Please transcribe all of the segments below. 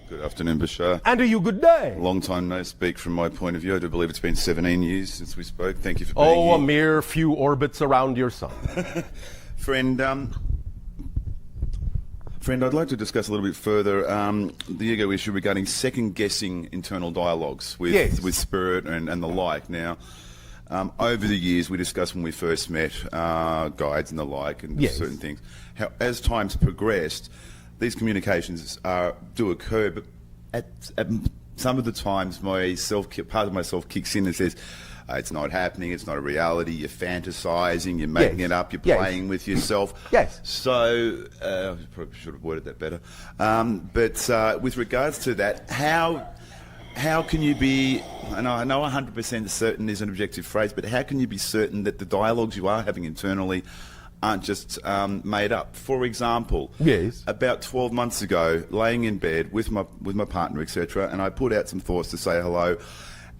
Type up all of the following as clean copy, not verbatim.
Good afternoon, Bashar. And to you, good day. Long time no speak from my point of view. I do believe it's been 17 years since we spoke. Thank you for being Oh, here. a mere few orbits around your sun. Friend, I'd like to discuss a little bit further the ego issue regarding second-guessing internal dialogues with spirit and the like. Now, over the years, we discussed when we first met, guides and the like, and certain things. How, as time's progressed, these communications do occur, but at some of the times, part of myself kicks in and says, it's not happening, it's not a reality, you're fantasizing, you're making it up, you're playing with yourself. So, I probably should have worded that better. But with regards to that, how can you be, and I know 100% certain is an objective phrase, but how can you be certain that the dialogues you are having internally aren't just made up? For example, about 12 months ago, laying in bed with my partner, etc., and I put out some thoughts to say hello,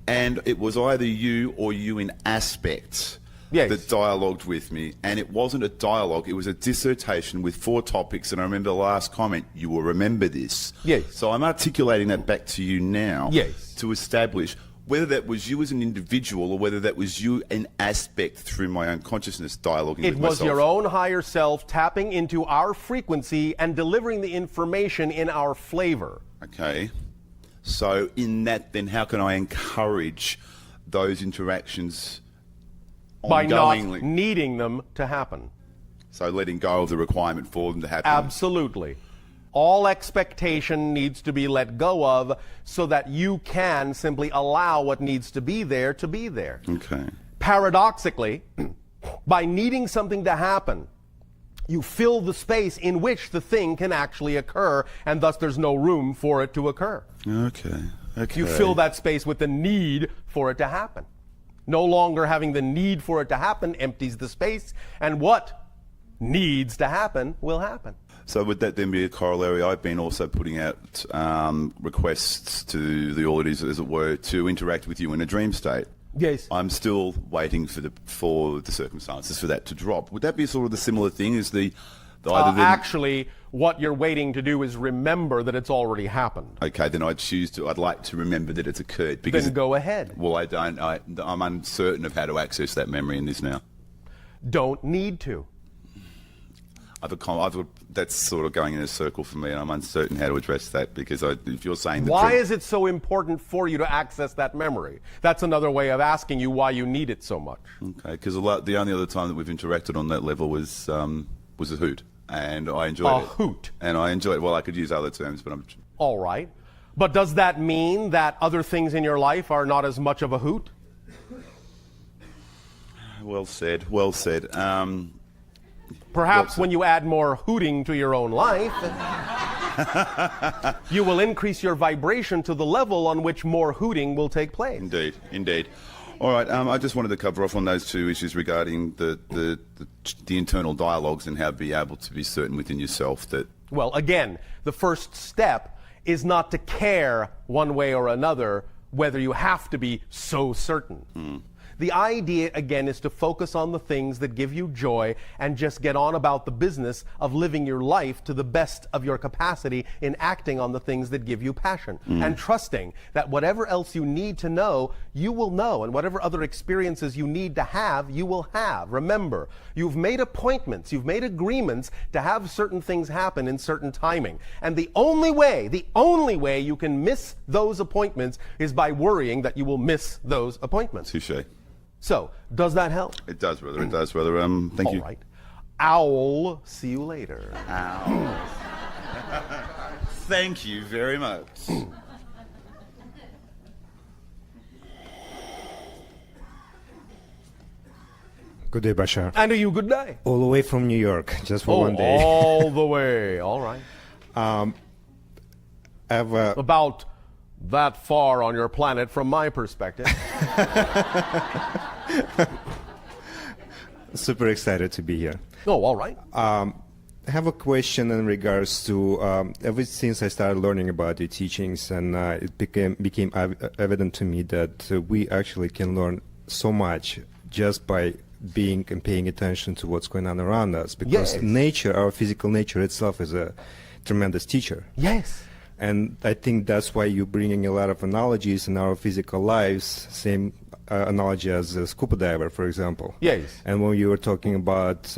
and it was either you or you in aspect that dialogued with me, and it wasn't a dialogue, it was a dissertation with 4 topics, and I remember the last comment, you will remember this. So I'm articulating that back to you now to establish whether that was you as an individual or whether that was you in aspect through my own consciousness dialoguing with myself. It was your own higher self tapping into our frequency and delivering the information in our flavor. Okay. So in that, then, how can I encourage those interactions by ongoingly? Not needing them to happen. So letting go of the requirement for them to happen. Absolutely. All expectation needs to be let go of so that you can simply allow what needs to be there to be there. Okay. Paradoxically, by needing something to happen, you fill the space in which the thing can actually occur, and thus there's no room for it to occur. Okay. You fill that space with the need for it to happen. No longer having the need for it to happen empties the space, and what needs to happen will happen. So would that then be a corollary? I've been also putting out requests to the audience, as it were, to interact with you in a dream state. I'm still waiting for the circumstances for that to drop. Would that be sort of the similar thing as the actually, what you're waiting to do is remember that it's already happened. Okay, then I'd like to remember that it's occurred. Because then go ahead. Well, I don't. I'm uncertain of how to access that memory in this now. Don't need to. That's sort of going in a circle for me, and I'm uncertain how to address that, because if you're saying that... Why is it so important for you to access that memory? That's another way of asking you why you need it so much. Okay, because the only other time that we've interacted on that level was a hoot, and I enjoyed it. A hoot? And I enjoyed it. Well, I could use other terms, but I'm... All right. But does that mean that other things in your life are not as much of a hoot? Well said, well said. Perhaps when you add more hooting to your own life, you will increase your vibration to the level on which more hooting will take place. Indeed, indeed. All right, I just wanted to cover off on those 2 issues regarding the internal dialogues and how to be able to be certain within yourself that... Well, again, the first step is not to care one way or another whether you have to be so certain. The idea, again, is to focus on the things that give you joy and just get on about the business of living your life to the best of your capacity in acting on the things that give you passion. And trusting that whatever else you need to know, you will know. And whatever other experiences you need to have, you will have. Remember, you've made appointments, you've made agreements to have certain things happen in certain timing. And the only way you can miss those appointments is by worrying that you will miss those appointments. Touché. So, does that help? It does, brother. It does, brother. Thank you. All right. Owl, see you later. Owl. Thank you very much. Good day, Bashar. And to you, good day. All the way from New York, just for one day. All the way. All right. About that far on your planet from my perspective. Super excited to be here. Oh, all right. I have a question in regards to ever since I started learning about your teachings, and it became evident to me that we actually can learn so much just by being and paying attention to what's going on around us, because nature, our physical nature itself, is a tremendous teacher. Yes. And I think that's why you're bringing a lot of analogies in our physical lives, same analogy as a scuba diver, for example. Yes. And when you were talking about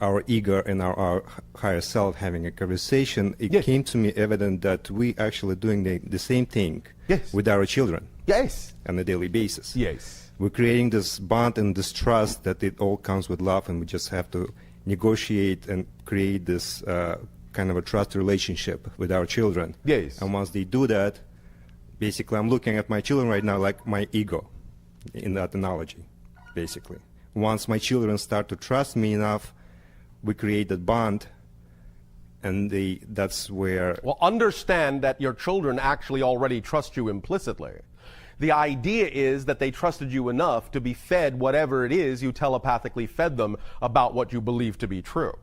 our ego and our higher self having a conversation, it Yes. came to me evident that we actually doing the same thing Yes. with our children Yes. on a daily basis. Yes. We're creating this bond and this trust that it all comes with love, and we just have to negotiate and create this kind of a trust relationship with our children. Yes. And once they do that, basically I'm looking at my children right now like my ego in that analogy, basically. Once my children start to trust me enough, we create that bond, and that's where... Well, understand that your children actually already trust you implicitly. The idea is that they trusted you enough to be fed whatever it is you telepathically fed them about what you believe to be true.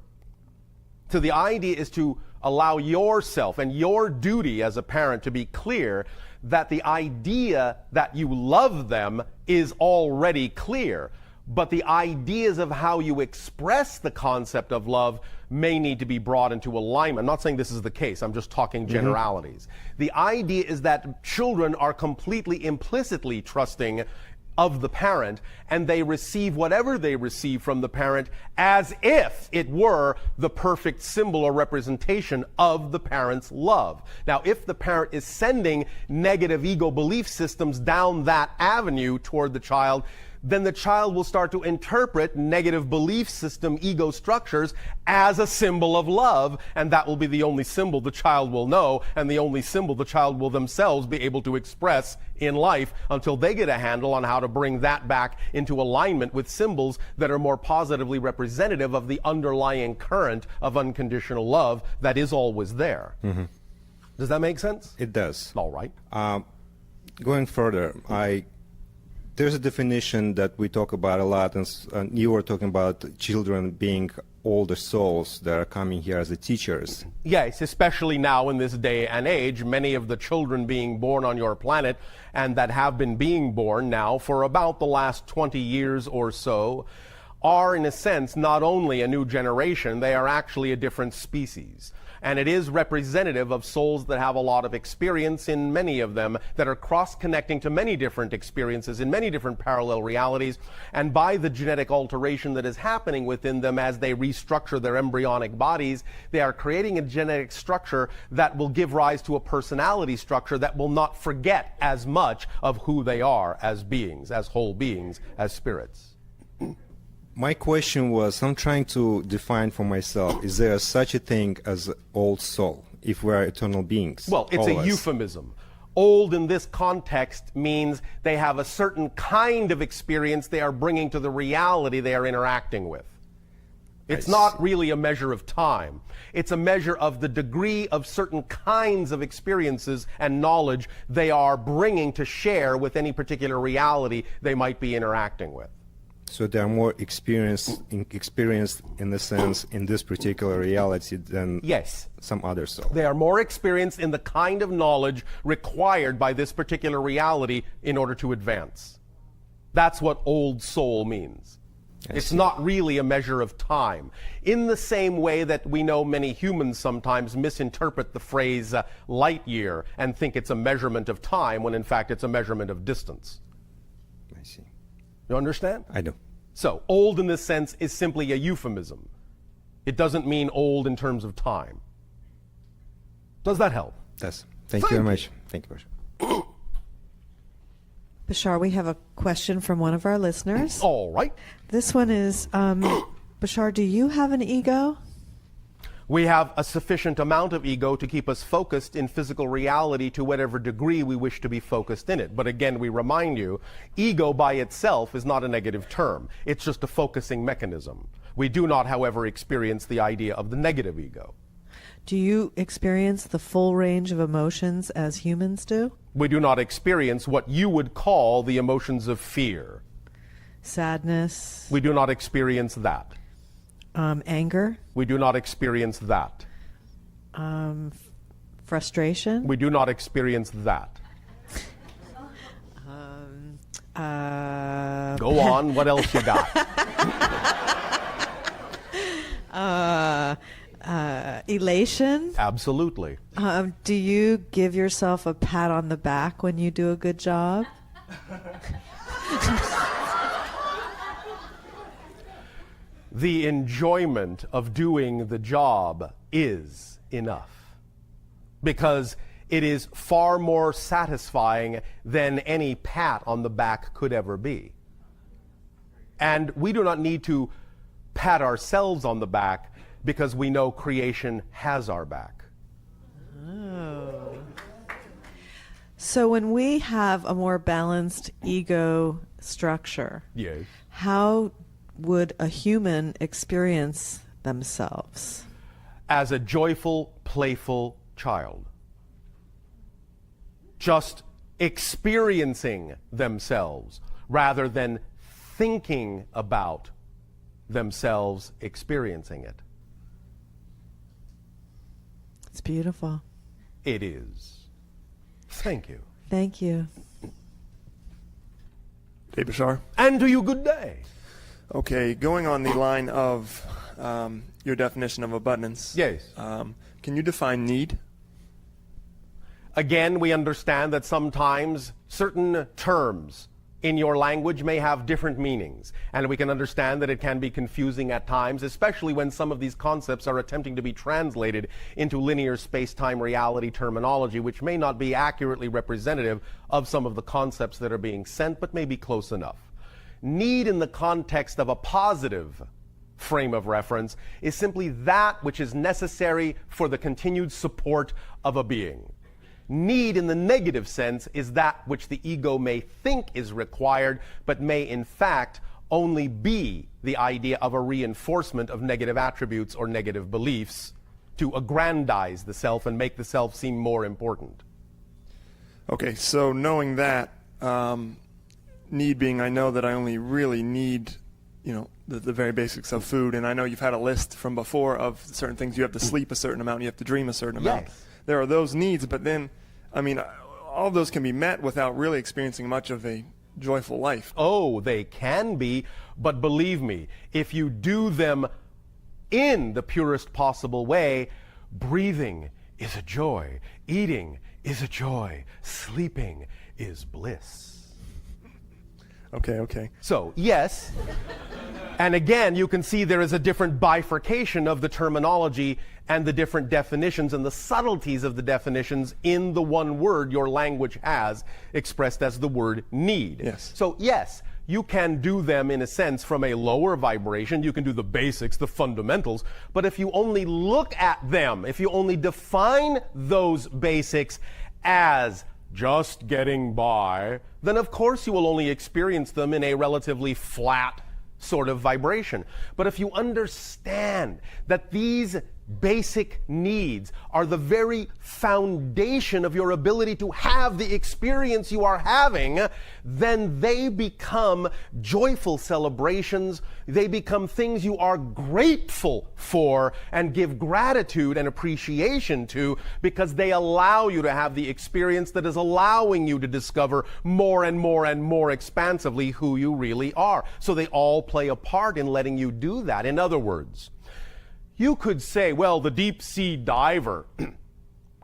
So the idea is to allow yourself and your duty as a parent to be clear that the idea that you love them is already clear. But the ideas of how you express the concept of love may need to be brought into alignment. I'm not saying this is the case. I'm just talking generalities. The idea is that children are completely implicitly trusting of the parent, and they receive whatever they receive from the parent as if it were the perfect symbol or representation of the parent's love. Now, if the parent is sending negative ego belief systems down that avenue toward the child, then the child will start to interpret negative belief system ego structures as a symbol of love, and that will be the only symbol the child will know, and the only symbol the child will themselves be able to express in life until they get a handle on how to bring that back into alignment with symbols that are more positively representative of the underlying current of unconditional love that is always there. Does that make sense? It does. All right. Going further, there's a definition that we talk about a lot, and you were talking about children being older souls that are coming here as the teachers. Yes, especially now in this day and age, many of the children being born on your planet and that have been being born now for about the last 20 years or so are, in a sense, not only a new generation, they are actually a different species. And it is representative of souls that have a lot of experience in many of them, that are cross-connecting to many different experiences in many different parallel realities. And by the genetic alteration that is happening within them as they restructure their embryonic bodies, they are creating a genetic structure that will give rise to a personality structure that will not forget as much of who they are as beings, as whole beings, as spirits. My question was, I'm trying to define for myself, is there such a thing as old soul, if we are eternal beings? Well, it's a euphemism. Old in this context means they have a certain kind of experience they are bringing to the reality they are interacting with. It's not really a measure of time. It's a measure of the degree of certain kinds of experiences and knowledge they are bringing to share with any particular reality they might be interacting with. So they are more experienced in the sense in this particular reality than some other soul. They are more experienced in the kind of knowledge required by this particular reality in order to advance. That's what old soul means. It's not really a measure of time. In the same way that we know many humans sometimes misinterpret the phrase light year and think it's a measurement of time when in fact it's a measurement of distance. I see. You understand? I do. So, old in this sense is simply a euphemism. It doesn't mean old in terms of time. Does that help? Yes. Thank you very much. Thank you, Bashar. Bashar, we have a question from one of our listeners. All right. This one is, Bashar, do you have an ego? We have a sufficient amount of ego to keep us focused in physical reality to whatever degree we wish to be focused in it. But again, we remind you, ego by itself is not a negative term. It's just a focusing mechanism. We do not, however, experience the idea of the negative ego. Do you experience the full range of emotions as humans do? We do not experience what you would call the emotions of fear. Sadness? We do not experience that. Anger? We do not experience that. Frustration? We do not experience that. Go on, what else you got? Elation? Absolutely. Do you give yourself a pat on the back when you do a good job? The enjoyment of doing the job is enough, because it is far more satisfying than any pat on the back could ever be. And we do not need to pat ourselves on the back because we know creation has our back. Oh. So when we have a more balanced ego structure, Yes. how would a human experience themselves? As a joyful, playful child. Just experiencing themselves rather than thinking about themselves experiencing it. It's beautiful. It is. Thank you. Thank you. Hey, Bashar. And to you good day. Okay, going on the line of your definition of abundance. Yes. Can you define need? Again, we understand that sometimes certain terms in your language may have different meanings. And we can understand that it can be confusing at times, especially when some of these concepts are attempting to be translated into linear space-time reality terminology, which may not be accurately representative of some of the concepts that are being sent, but may be close enough. Need in the context of a positive frame of reference is simply that which is necessary for the continued support of a being. Need in the negative sense is that which the ego may think is required, but may in fact only be the idea of a reinforcement of negative attributes or negative beliefs to aggrandize the self and make the self seem more important. Okay, so knowing that, need being, I know that I only really need, the very basics of food, and I know you've had a list from before of certain things. You have to sleep a certain amount, you have to dream a certain amount. Yes. There are those needs, but then, all of those can be met without really experiencing much of a joyful life. Oh, they can be, but believe me, if you do them in the purest possible way, breathing is a joy, eating is a joy, sleeping is bliss. Okay. So, yes, and again, you can see there is a different bifurcation of the terminology and the different definitions and the subtleties of the definitions in the one word your language has expressed as the word need. Yes. So, yes, you can do them in a sense from a lower vibration. You can do the basics, the fundamentals. But if you only look at them, if you only define those basics as just getting by, then of course you will only experience them in a relatively flat sort of vibration. But if you understand that these basic needs are the very foundation of your ability to have the experience you are having, then they become joyful celebrations. They become things you are grateful for and give gratitude and appreciation to, because they allow you to have the experience that is allowing you to discover more and more and more expansively who you really are. So they all play a part in letting you do that. In other words, you could say, well, the deep sea diver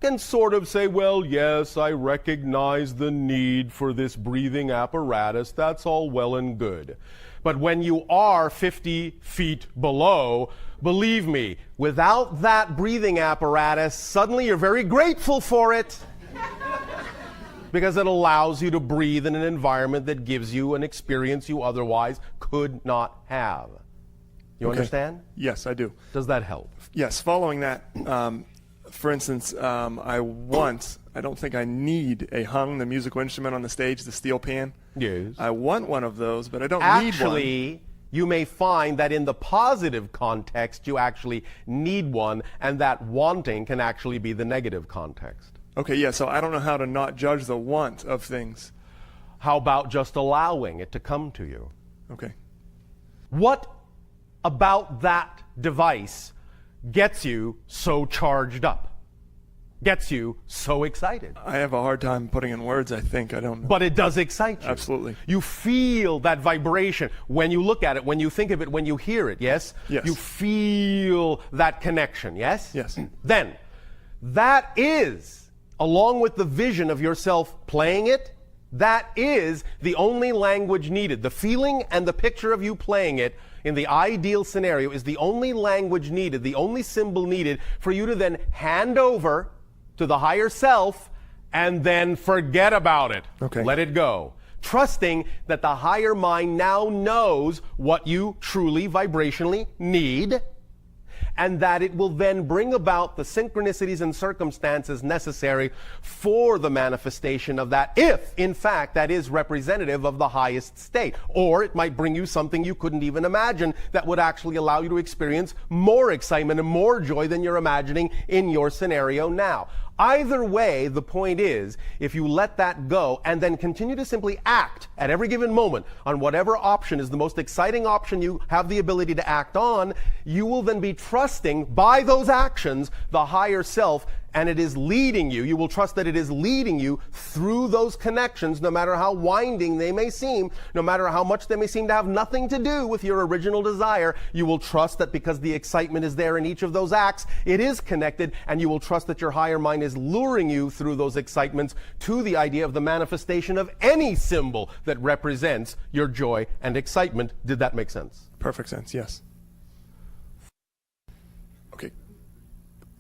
can sort of say, well, yes, I recognize the need for this breathing apparatus. That's all well and good. But when you are 50 feet below, believe me, without that breathing apparatus, suddenly you're very grateful for it. Because it allows you to breathe in an environment that gives you an experience you otherwise could not have. You understand? Yes, I do. Does that help? Yes, following that, for instance, I don't think I need a hung, the musical instrument on the stage, the steel pan. Yes. I want one of those, but I don't need one. Actually, you may find that in the positive context, you actually need one, and that wanting can actually be the negative context. Okay, yeah, so I don't know how to not judge the want of things. How about just allowing it to come to you? Okay. What about that device gets you so charged up? gets you so excited. I have a hard time putting in words, I think. I don't know. But it does excite you. Absolutely. You feel that vibration when you look at it, when you think of it, when you hear it, yes? Yes. You feel that connection, yes? Yes. Then, that is, along with the vision of yourself playing it, that is the only language needed. The feeling and the picture of you playing it in the ideal scenario is the only language needed, the only symbol needed for you to then hand over to the higher self and then forget about it. Okay. Let it go. Trusting that the higher mind now knows what you truly vibrationally need, and that it will then bring about the synchronicities and circumstances necessary for the manifestation of that, if, in fact, that is representative of the highest state. Or it might bring you something you couldn't even imagine that would actually allow you to experience more excitement and more joy than you're imagining in your scenario now. Either way, the point is, if you let that go and then continue to simply act at every given moment on whatever option is the most exciting option you have the ability to act on, you will then be trusting by those actions the higher self, and it is leading you. You will trust that it is leading you through those connections, no matter how winding they may seem, no matter how much they may seem to have nothing to do with your original desire. You will trust that because the excitement is there in each of those acts, it is connected, and you will trust that your higher mind is luring you through those excitements to the idea of the manifestation of any symbol that represents your joy and excitement. Did that make sense? Perfect sense, yes. Okay.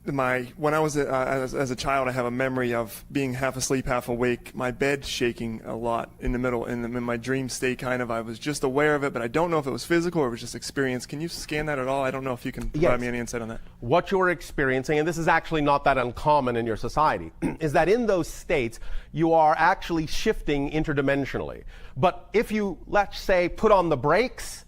When I was as a child, I have a memory of being half asleep, half awake, my bed shaking a lot in the middle, in my dream state kind of. I was just aware of it, but I don't know if it was physical or it was just experience. Can you scan that at all? I don't know if you can provide me any insight on that. What you're experiencing, and this is actually not that uncommon in your society, is that in those states, you are actually shifting interdimensionally. But if you, let's say, put on the brakes,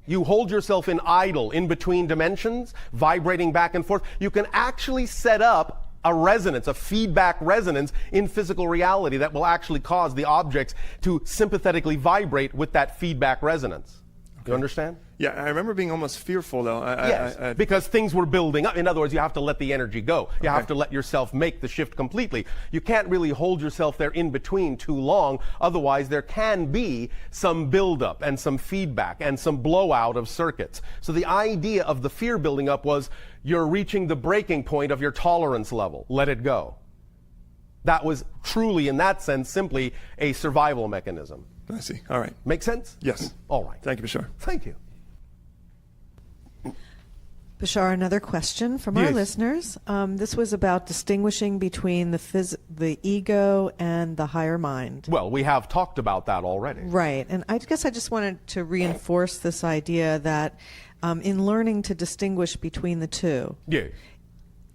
you hold yourself in idle, in between dimensions, vibrating back and forth, you can actually set up a resonance, a feedback resonance in physical reality that will actually cause the objects to sympathetically vibrate with that feedback resonance. You understand? Yeah, I remember being almost fearful, though. Yes, because things were building up. In other words, you have to let the energy go. You have to let yourself make the shift completely. You can't really hold yourself there in between too long. Otherwise, there can be some buildup and some feedback and some blowout of circuits. So the idea of the fear building up was you're reaching the breaking point of your tolerance level. Let it go. That was truly, in that sense, simply a survival mechanism. I see. All right. Make sense? Yes. All right. Thank you, Bashar. Thank you. Bashar, another question from our listeners. This was about distinguishing between the ego and the higher mind. Well, we have talked about that already. Right. And I guess I just wanted to reinforce this idea that in learning to distinguish between the two,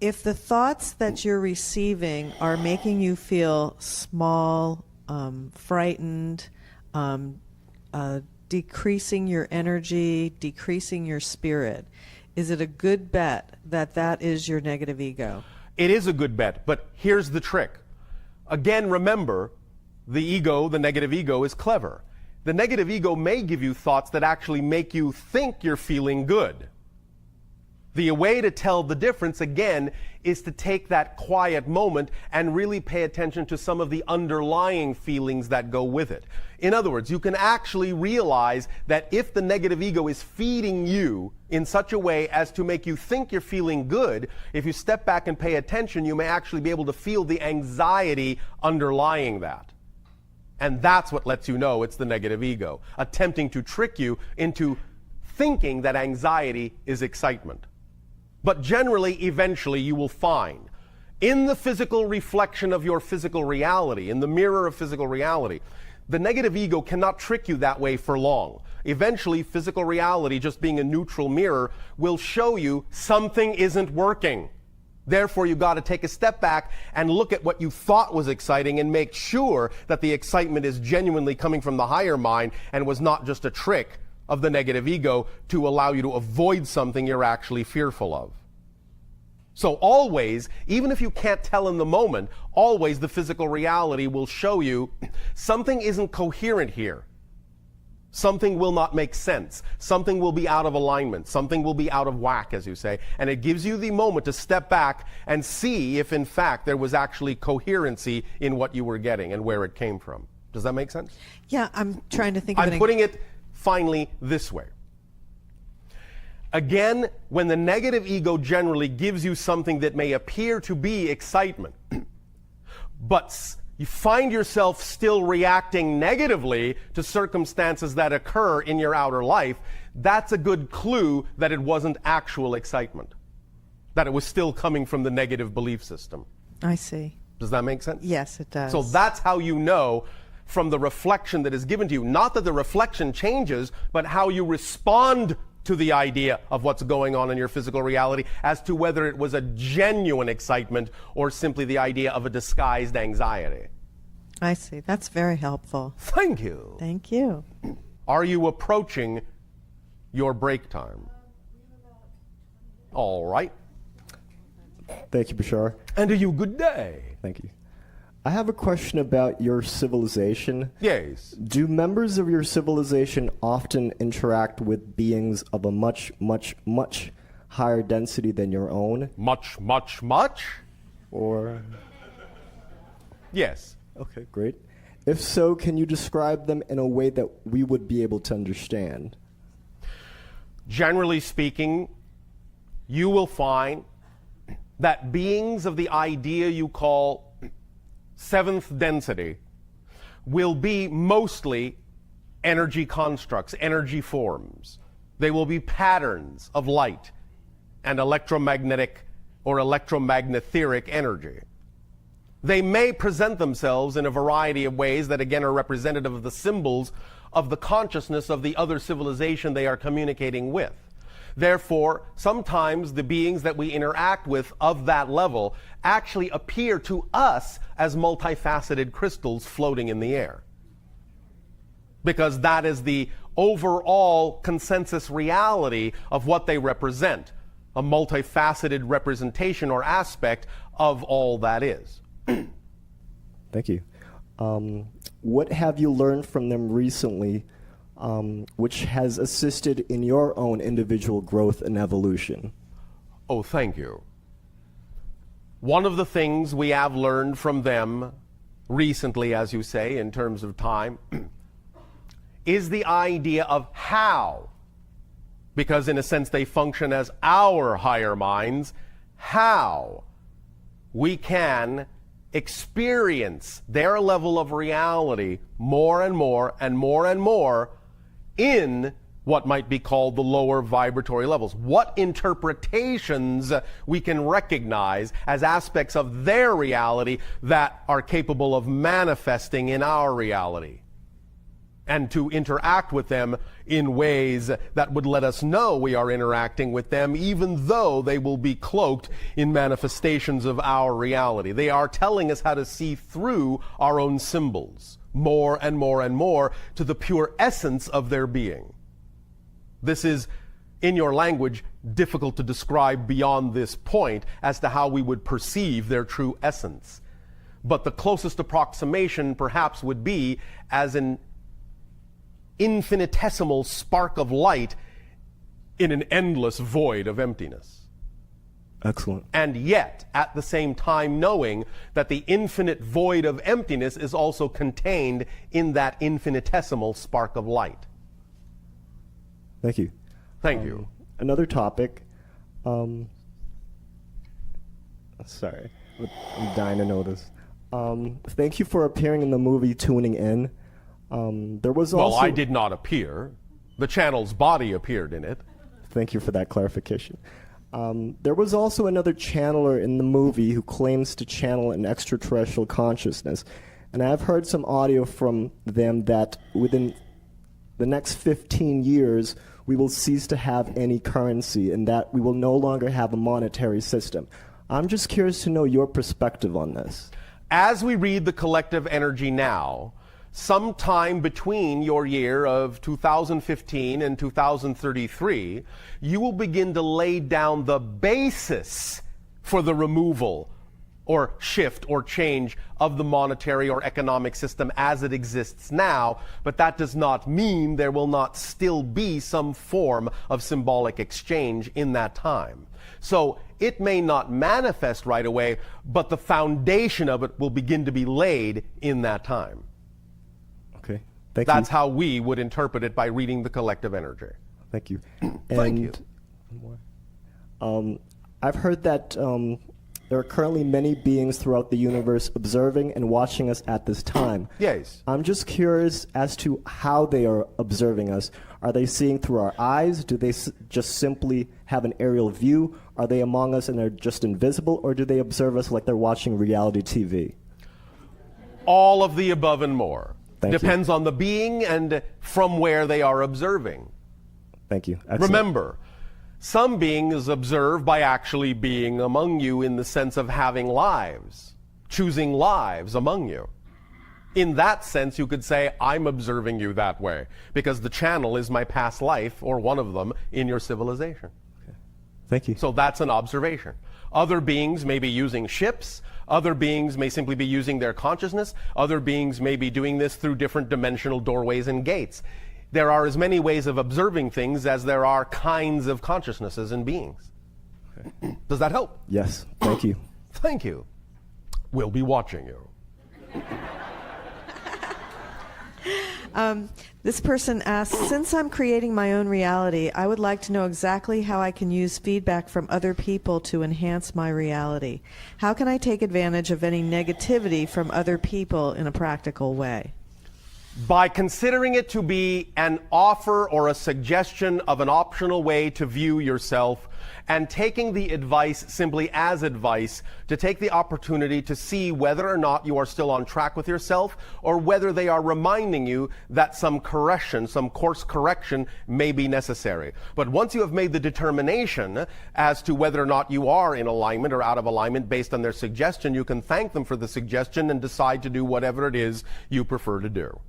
if the thoughts that you're receiving are making you feel small, frightened, decreasing your energy, decreasing your spirit, is it a good bet that that is your negative ego? It is a good bet, but here's the trick. Again, remember, the ego, the negative ego, is clever. The negative ego may give you thoughts that actually make you think you're feeling good. The way to tell the difference, again, is to take that quiet moment and really pay attention to some of the underlying feelings that go with it. In other words, you can actually realize that if the negative ego is feeding you in such a way as to make you think you're feeling good, if you step back and pay attention, you may actually be able to feel the anxiety underlying that. And that's what lets you know it's the negative ego, attempting to trick you into thinking that anxiety is excitement. But generally, eventually, you will find in the physical reflection of your physical reality, in the mirror of physical reality, the negative ego cannot trick you that way for long. Eventually, physical reality, just being a neutral mirror, will show you something isn't working. Therefore, you've got to take a step back and look at what you thought was exciting and make sure that the excitement is genuinely coming from the higher mind and was not just a trick of the negative ego to allow you to avoid something you're actually fearful of. So always, even if you can't tell in the moment, always the physical reality will show you something isn't coherent here. Something will not make sense. Something will be out of alignment. Something will be out of whack, as you say. And it gives you the moment to step back and see if, in fact, there was actually coherency in what you were getting and where it came from. Does that make sense? Yeah, I'm trying to think of I'm putting it finally this way. Again, when the negative ego generally gives you something that may appear to be excitement, but you find yourself still reacting negatively to circumstances that occur in your outer life, that's a good clue that it wasn't actual excitement, that it was still coming from the negative belief system. I see. Does that make sense? Yes, it does. So that's how you know from the reflection that is given to you. Not that the reflection changes, but how you respond to the idea of what's going on in your physical reality as to whether it was a genuine excitement or simply the idea of a disguised anxiety. I see. That's very helpful. Thank you. Thank you. Are you approaching your break time? All right. Thank you, Bashar. And to you, good day. Thank you. I have a question about your civilization. Yes. Do members of your civilization often interact with beings of a much, much, much higher density than your own? Much? Or? Yes. Okay, great. If so, can you describe them in a way that we would be able to understand? Generally speaking, you will find that beings of the idea you call seventh density will be mostly energy constructs, energy forms. They will be patterns of light and electromagnetic or electromagnetheric energy. They may present themselves in a variety of ways that again are representative of the symbols of the consciousness of the other civilization they are communicating with. Therefore, sometimes the beings that we interact with of that level actually appear to us as multifaceted crystals floating in the air. Because that is the overall consensus reality of what they represent, a multifaceted representation or aspect of all that is. Thank you. What have you learned from them recently which has assisted in your own individual growth and evolution? Oh, thank you. One of the things we have learned from them recently, as you say, in terms of time, is the idea of how, because in a sense they function as our higher minds, how we can experience their level of reality more and more and more and more in what might be called the lower vibratory levels. What interpretations we can recognize as aspects of their reality that are capable of manifesting in our reality, and to interact with them in ways that would let us know we are interacting with them, even though they will be cloaked in manifestations of our reality. They are telling us how to see through our own symbols more and more and more to the pure essence of their being. This is, in your language, difficult to describe beyond this point as to how we would perceive their true essence. But the closest approximation perhaps would be as an infinitesimal spark of light in an endless void of emptiness. Excellent. And yet, at the same time, knowing that the infinite void of emptiness is also contained in that infinitesimal spark of light. Thank you. Thank you. Another topic. Sorry, I'm dying to know this. Thank you for appearing in the movie Tuning In. There was also... Well, I did not appear. The channel's body appeared in it. Thank you for that clarification. There was also another channeler in the movie who claims to channel an extraterrestrial consciousness. And I've heard some audio from them that within the next 15 years, we will cease to have any currency and that we will no longer have a monetary system. I'm just curious to know your perspective on this. As we read the collective energy now, sometime between your year of 2015 and 2033, you will begin to lay down the basis for the removal or shift or change of the monetary or economic system as it exists now, but that does not mean there will not still be some form of symbolic exchange in that time. So it may not manifest right away, but the foundation of it will begin to be laid in that time. Okay, thank you. That's how we would interpret it by reading the collective energy. Thank you. Thank you. I've heard that there are currently many beings throughout the universe observing and watching us at this time. Yes. I'm just curious as to how they are observing us. Are they seeing through our eyes? Do they just simply have an aerial view? Are they among us and they're just invisible? Or do they observe us like they're watching reality TV? All of the above and more. Thank you. Depends on the being and from where they are observing. Thank you. Excellent. Remember, some beings observe by actually being among you in the sense of having lives, choosing lives among you. In that sense, you could say, I'm observing you that way, because the channel is my past life, or one of them, in your civilization. Okay. Thank you. So that's an observation. Other beings may be using ships. Other beings may simply be using their consciousness. Other beings may be doing this through different dimensional doorways and gates. There are as many ways of observing things as there are kinds of consciousnesses and beings. Okay. Does that help? Yes. Thank you. Thank you. We'll be watching you. This person asks, since I'm creating my own reality, I would like to know exactly how I can use feedback from other people to enhance my reality. How can I take advantage of any negativity from other people in a practical way? By considering it to be an offer or a suggestion of an optional way to view yourself, and taking the advice simply as advice, to take the opportunity to see whether or not you are still on track with yourself, or whether they are reminding you that some correction, some course correction may be necessary. But once you have made the determination as to whether or not you are in alignment or out of alignment based on their suggestion, you can thank them for the suggestion and decide to do whatever it is you prefer to do.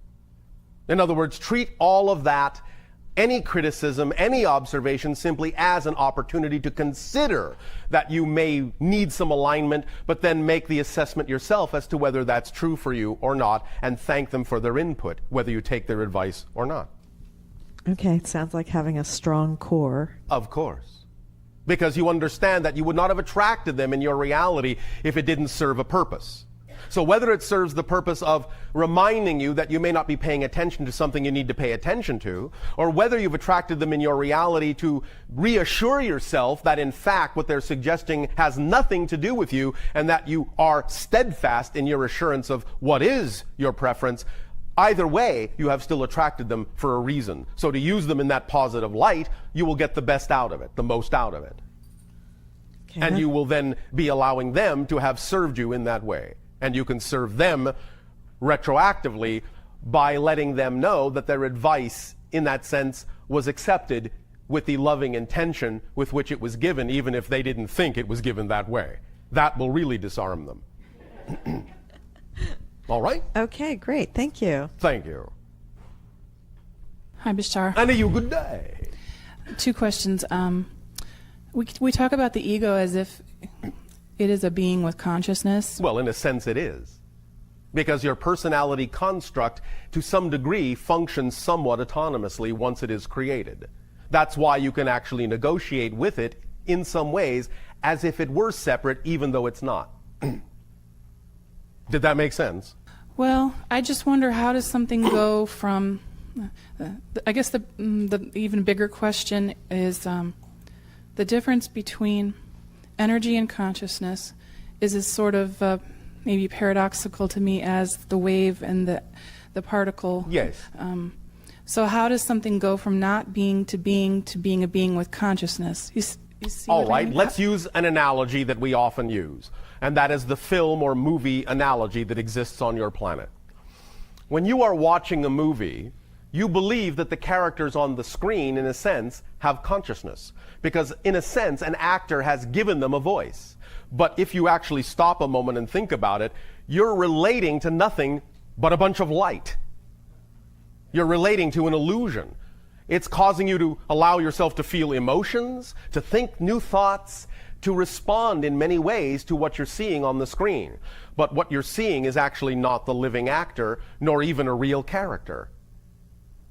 In other words, treat all of that, any criticism, any observation, simply as an opportunity to consider that you may need some alignment, but then make the assessment yourself as to whether that's true for you or not, and thank them for their input, whether you take their advice or not. Okay, it sounds like having a strong core. Of course. Because you understand that you would not have attracted them in your reality if it didn't serve a purpose. So whether it serves the purpose of reminding you that you may not be paying attention to something you need to pay attention to, or whether you've attracted them in your reality to reassure yourself that in fact what they're suggesting has nothing to do with you, and that you are steadfast in your assurance of what is your preference, either way, you have still attracted them for a reason. So to use them in that positive light, you will get the best out of it, the most out of it. Okay. And you will then be allowing them to have served you in that way. And you can serve them retroactively by letting them know that their advice, in that sense, was accepted with the loving intention with which it was given, even if they didn't think it was given that way. That will really disarm them. All right? Okay, great. Thank you. Thank you. Hi, Bashar. And you good day. 2 questions. We talk about the ego as if it is a being with consciousness. Well, in a sense it is. Because your personality construct, to some degree, functions somewhat autonomously once it is created. That's why you can actually negotiate with it in some ways as if it were separate, even though it's not. Did that make sense? Well, I just wonder, how does something go from... I guess the even bigger question is the difference between energy and consciousness is as sort of maybe paradoxical to me as the wave and the particle. Yes. So how does something go from not being to being a being with consciousness? You see All what right, I mean? let's use an analogy that we often use, and that is the film or movie analogy that exists on your planet. When you are watching a movie, you believe that the characters on the screen, in a sense, have consciousness. Because, in a sense, an actor has given them a voice. But if you actually stop a moment and think about it, you're relating to nothing but a bunch of light. You're relating to an illusion. It's causing you to allow yourself to feel emotions, to think new thoughts, to respond in many ways to what you're seeing on the screen. But what you're seeing is actually not the living actor, nor even a real character.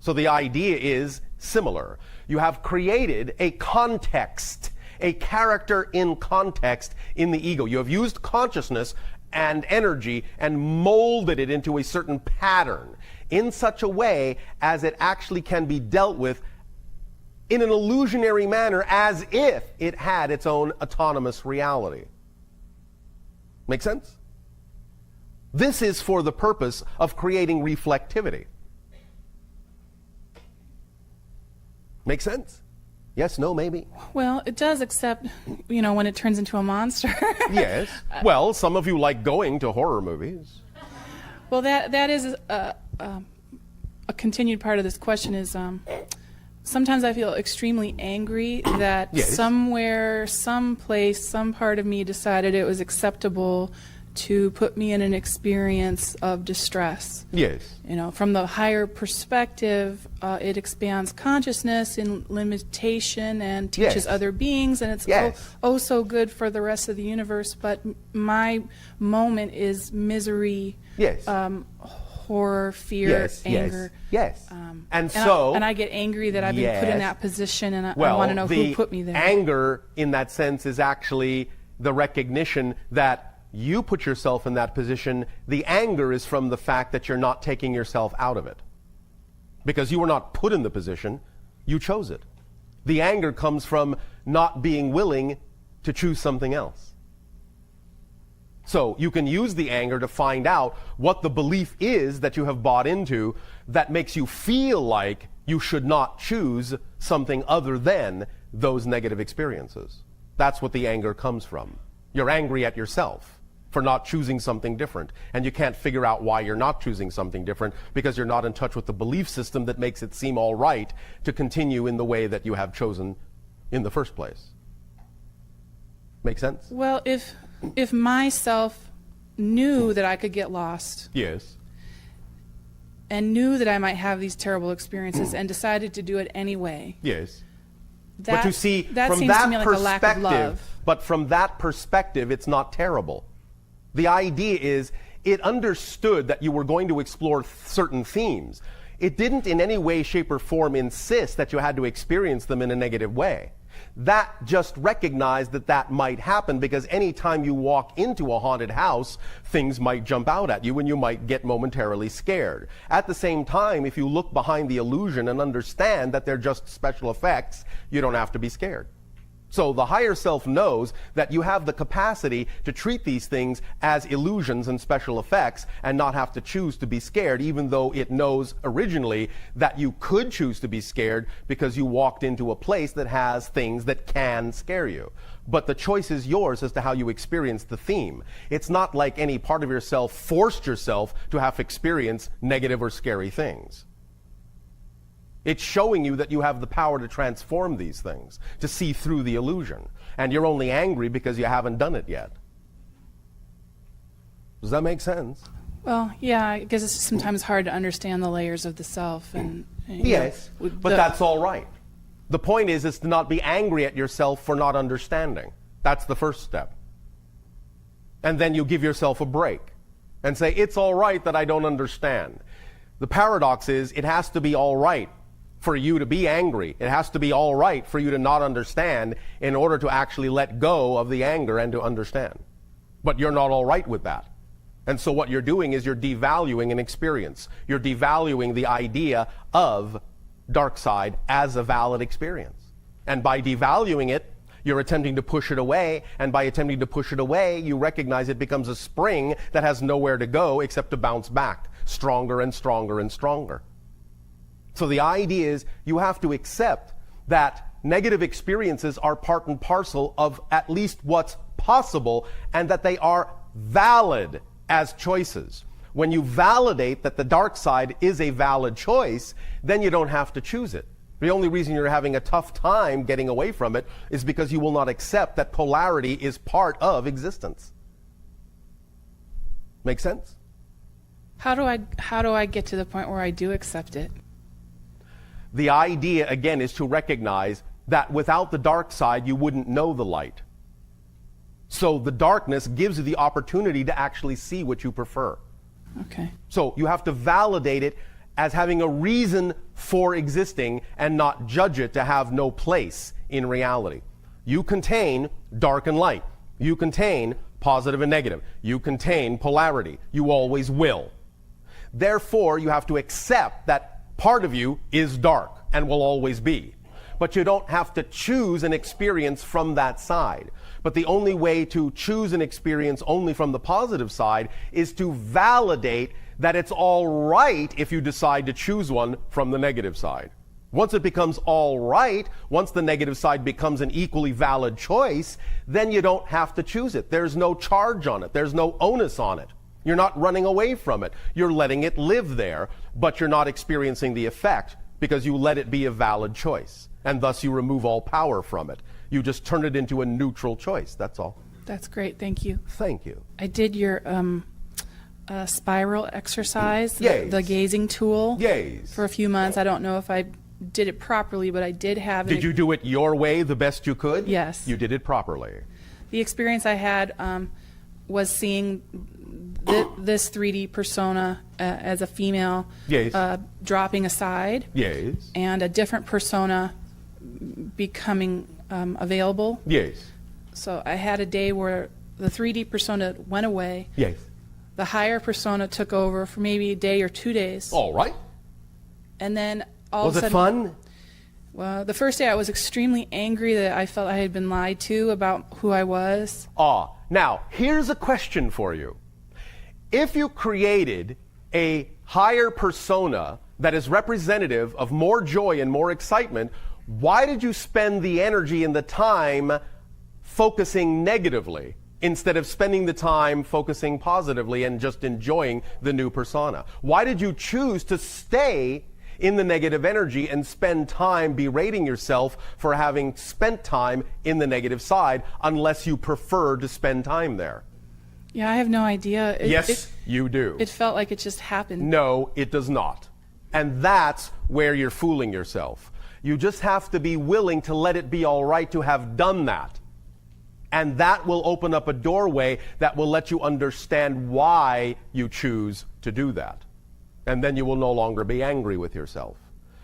So the idea is similar. You have created a context, a character in context in the ego. You have used consciousness and energy and molded it into a certain pattern in such a way as it actually can be dealt with in an illusionary manner, as if it had its own autonomous reality. Make sense? This is for the purpose of creating reflectivity. Make sense? Yes, no, maybe? Well, it does, except, when it turns into a monster. Yes. Well, some of you like going to horror movies. Well, that is a continued part of this question is sometimes I feel extremely angry that Yes. somewhere, someplace, some part of me decided it was acceptable to put me in an experience of distress. Yes. From the higher perspective, it expands consciousness in limitation and teaches Yes. other beings, and it's Yes. oh so good for the rest of the universe. But my moment is misery, Yes. horror, fear, Yes. anger. Yes. And so... I get angry that I've been put in Yes. that position, and I Well, want to know the who put me there. anger in that sense is actually the recognition that you put yourself in that position. The anger is from the fact that you're not taking yourself out of it. Because you were not put in the position, you chose it. The anger comes from not being willing to choose something else. So you can use the anger to find out what the belief is that you have bought into that makes you feel like you should not choose something other than those negative experiences. That's what the anger comes from. You're angry at yourself for not choosing something different. And you can't figure out why you're not choosing something different because you're not in touch with the belief system that makes it seem all right to continue in the way that you have chosen in the first place. Make sense? Well, if myself knew that I could get lost Yes. and knew that I might have these terrible experiences and decided to do it anyway, Yes. that, But you see, that from seems that to me like a lack of perspective, love. but from that perspective, it's not terrible. The idea is it understood that you were going to explore certain themes. It didn't in any way, shape, or form insist that you had to experience them in a negative way. That just recognized that that might happen because anytime you walk into a haunted house, things might jump out at you and you might get momentarily scared. At the same time, if you look behind the illusion and understand that they're just special effects, you don't have to be scared. So the higher self knows that you have the capacity to treat these things as illusions and special effects and not have to choose to be scared, even though it knows originally that you could choose to be scared because you walked into a place that has things that can scare you. But the choice is yours as to how you experience the theme. It's not like any part of yourself forced yourself to have experience negative or scary things. It's showing you that you have the power to transform these things, to see through the illusion. And you're only angry because you haven't done it yet. Does that make sense? Well, yeah, I guess it's sometimes hard to understand the layers of the self. And Yes, but that's all right. The point is to not be angry at yourself for not understanding. That's the first step. And then you give yourself a break and say, it's all right that I don't understand. The paradox is it has to be all right for you to be angry. It has to be all right for you to not understand in order to actually let go of the anger and to understand. But you're not all right with that. And so what you're doing is you're devaluing an experience. You're devaluing the idea of dark side as a valid experience. And by devaluing it, you're attempting to push it away. And by attempting to push it away, you recognize it becomes a spring that has nowhere to go except to bounce back, stronger and stronger and stronger. So the idea is you have to accept that negative experiences are part and parcel of at least what's possible and that they are valid as choices. When you validate that the dark side is a valid choice, then you don't have to choose it. The only reason you're having a tough time getting away from it is because you will not accept that polarity is part of existence. Make sense? How do I get to the point where I do accept it? The idea, again, is to recognize that without the dark side, you wouldn't know the light. So the darkness gives you the opportunity to actually see what you prefer. Okay. So you have to validate it as having a reason for existing and not judge it to have no place in reality. You contain dark and light. You contain positive and negative. You contain polarity. You always will. Therefore, you have to accept that part of you is dark and will always be. But you don't have to choose an experience from that side. But the only way to choose an experience only from the positive side is to validate that it's all right if you decide to choose one from the negative side. Once it becomes all right, once the negative side becomes an equally valid choice, then you don't have to choose it. There's no charge on it. There's no onus on it. You're not running away from it. You're letting it live there, but you're not experiencing the effect because you let it be a valid choice. And thus you remove all power from it. You just turn it into a neutral choice. That's all. That's great. Thank you. Thank you. I did your spiral exercise, Yes. the gazing tool, Yes. for a few months. I don't know if I did it properly, but I did have Did you do it your way the best you could? Yes. You did it properly. The experience I had was seeing this 3D persona as a female Yes. dropping aside, Yes. and a different persona becoming available. Yes. So I had a day where the 3D persona went away. Yes. The higher persona took over for maybe a day or 2 days. All right. And then all Was of a it sudden, fun? well, the first day I was extremely angry that I felt I had been lied to about who I was. Now, here's a question for you. If you created a higher persona that is representative of more joy and more excitement, why did you spend the energy and the time focusing negatively instead of spending the time focusing positively and just enjoying the new persona? Why did you choose to stay in the negative energy and spend time berating yourself for having spent time in the negative side unless you prefer to spend time there? Yeah, I have no idea. Yes, you do. It felt like it just happened. No, it does not. And that's where you're fooling yourself. You just have to be willing to let it be all right to have done that. And that will open up a doorway that will let you understand why you choose to do that. And then you will no longer be angry with yourself.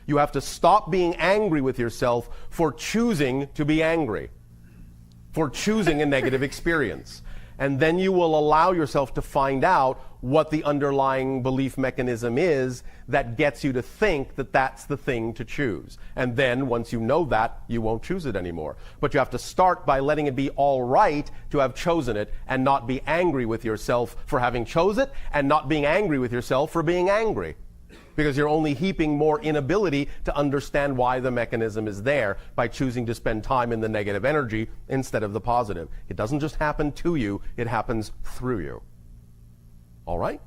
You have to stop being angry with yourself for choosing to be angry, for choosing a negative experience. And then you will allow yourself to find out what the underlying belief mechanism is that gets you to think that that's the thing to choose. And then once you know that, you won't choose it anymore. But you have to start by letting it be all right to have chosen it and not be angry with yourself for having chosen it and not being angry with yourself for being angry. Because you're only heaping more inability to understand why the mechanism is there by choosing to spend time in the negative energy instead of the positive. It doesn't just happen to you, it happens through you. All right?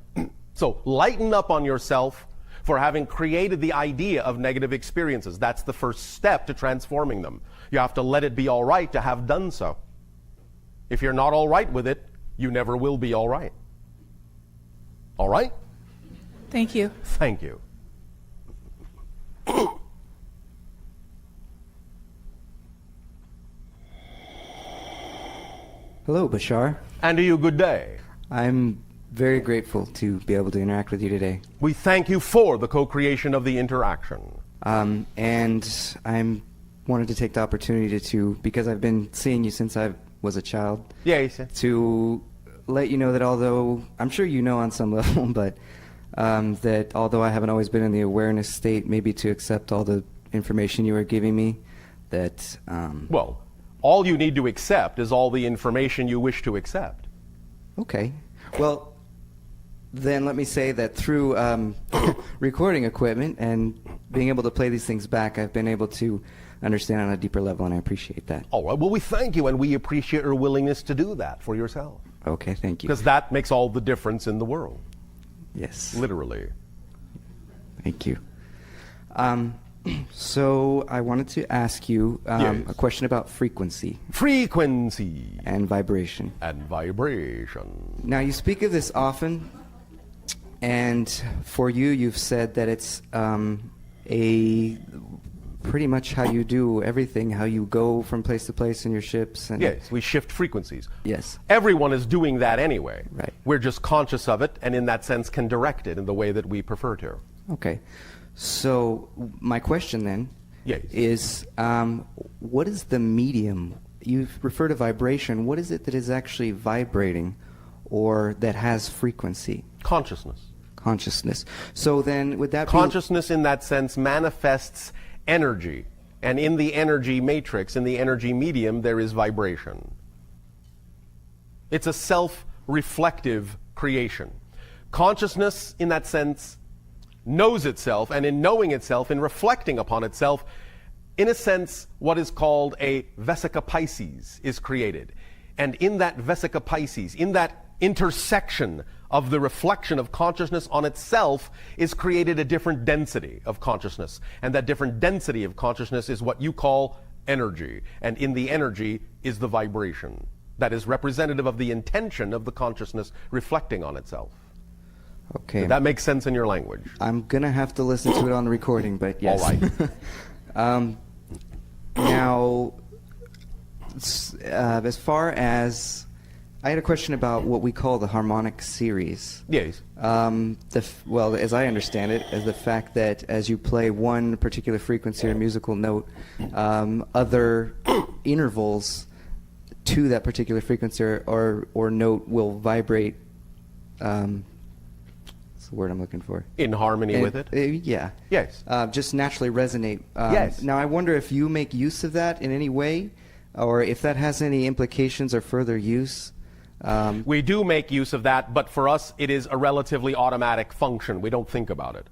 So lighten up on yourself for having created the idea of negative experiences. That's the first step to transforming them. You have to let it be all right to have done so. If you're not all right with it, you never will be all right. All right? Thank you. Thank you. Hello, Bashar. And to you, good day. I'm very grateful to be able to interact with you today. We thank you for the co-creation of the interaction. And I wanted to take the opportunity to, because I've been seeing you since I was a child, Yes. to let you know that although, I'm sure you know on some level, but that although I haven't always been in the awareness state, maybe to accept all the information you were giving me, that... Well, all you need to accept is all the information you wish to accept. Okay. Well, then let me say that through recording equipment and being able to play these things back, I've been able to understand on a deeper level, and I appreciate that. All right. Well, we thank you, and we appreciate your willingness to do that for yourself. Okay, thank you. Because that makes all the difference in the world. Yes. Literally. Thank you. So I wanted to ask you Yes. a question about frequency Frequency and vibration. and vibration. Now, you speak of this often, and for you, you've said that it's a pretty much how you do everything, how you go from place to place in your ships. And yes, we shift frequencies. Yes. Everyone is doing that anyway. Right. We're just conscious of it, and in that sense can direct it in the way that we prefer to. Okay. So my question then is, what is the medium? You refer to vibration. What is it that is actually vibrating or that has frequency? Consciousness. Consciousness. So then would that Consciousness in that sense manifests energy. And in the energy matrix, in the energy medium, there is vibration. It's a self-reflective creation. Consciousness, in that sense, knows itself, and in knowing itself, in reflecting upon itself, in a sense, what is called a Vesica Pisces is created. And in that Vesica Pisces, in that intersection of the reflection of consciousness on itself, is created a different density of consciousness. And that different density of consciousness is what you call energy. And in the energy is the vibration that is representative of the intention of the consciousness reflecting on itself. Okay. Did that make sense in your language? I'm going to have to listen to it on the recording, but yes. All right. Now, as far as I had a question about what we call the harmonic series. Yes. Well, as I understand it, as the fact that as you play one particular frequency or musical note, other intervals to that particular frequency or note will vibrate. What's the word I'm looking for? In harmony with it? Yeah. Yes. Just naturally resonate. Yes. Now, I wonder if you make use of that in any way, or if that has any implications or further use. We do make use of that, but for us it is a relatively automatic function. We don't think about it.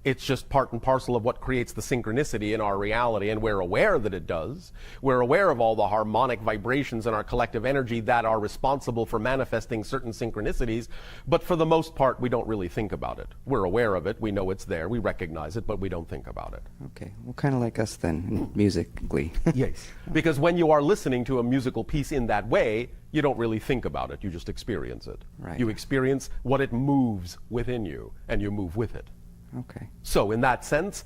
It's just part and parcel of what creates the synchronicity in our reality, and we're aware that it does. We're aware of all the harmonic vibrations in our collective energy that are responsible for manifesting certain synchronicities, but for the most part we don't really think about it. We're aware of it, we know it's there, we recognize it, but we don't think about it. Okay, well, kind of like us then, musically. Yes, because when you are listening to a musical piece in that way, you don't really think about it, you just experience it. Right. You experience what it moves within you, and you move with it. Okay. So in that sense,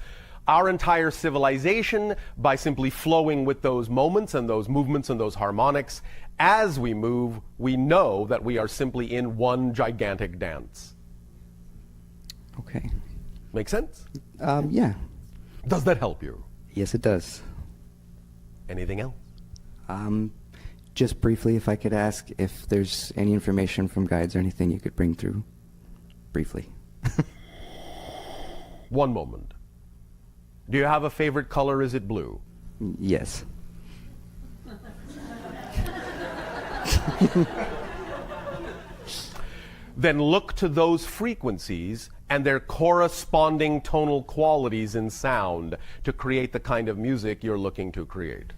our entire civilization, by simply flowing with those moments and those movements and those harmonics, as we move, we know that we are simply in one gigantic dance. Okay. Make sense? Yeah. Does that help you? Yes, it does. Anything else? Just briefly, if I could ask if there's any information from guides or anything you could bring through, briefly. One moment. Do you have a favorite color? Is it blue? Yes. Then look to those frequencies and their corresponding tonal qualities in sound to create the kind of music you're looking to create.